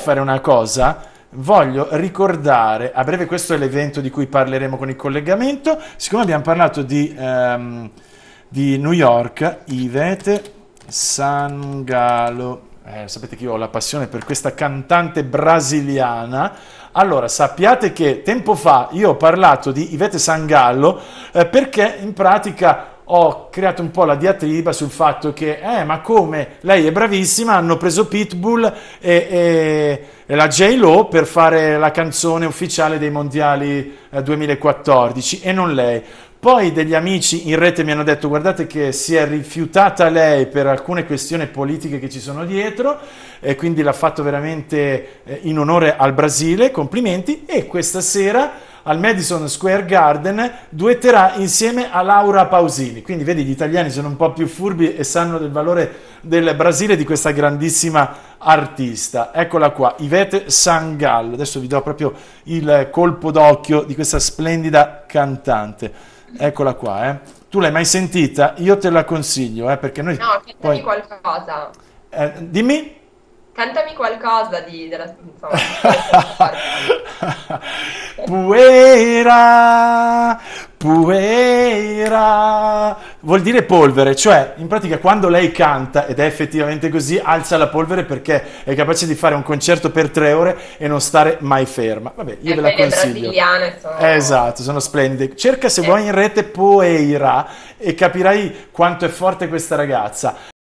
fare una cosa? Voglio ricordare, a breve questo è l'evento di cui parleremo con il collegamento, siccome abbiamo parlato di New York, Ivete Sangalo, sapete che io ho la passione per questa cantante brasiliana. Allora, sappiate che tempo fa io ho parlato di Ivete Sangalo perché in pratica ho creato un po' la diatriba sul fatto che, ma come, lei è bravissima, hanno preso Pitbull e la J-Lo per fare la canzone ufficiale dei mondiali 2014 e non lei. Poi degli amici in rete mi hanno detto guardate che si è rifiutata lei per alcune questioni politiche che ci sono dietro e quindi l'ha fatto veramente in onore al Brasile, complimenti, e questa sera al Madison Square Garden duetterà insieme a Laura Pausini. Quindi vedi, gli italiani sono un po' più furbi e sanno del valore del Brasile, di questa grandissima artista. Eccola qua, Ivete Sangalo. Adesso vi do proprio il colpo d'occhio di questa splendida cantante. Eccola qua, eh. Tu l'hai mai sentita? Io te la consiglio, perché noi No, cantami poi... qualcosa. Dimmi? Cantami qualcosa insomma, di quale stiamo parlando. Puera, puera, vuol dire polvere, cioè in pratica quando lei canta, ed è effettivamente così, alza la polvere perché è capace di fare un concerto per 3 ore e non stare mai ferma. Vabbè, io ve la Poi le consiglio. brasiliane sono... Esatto, sono splendide. Cerca se vuoi in rete Poeira e capirai quanto è forte questa ragazza.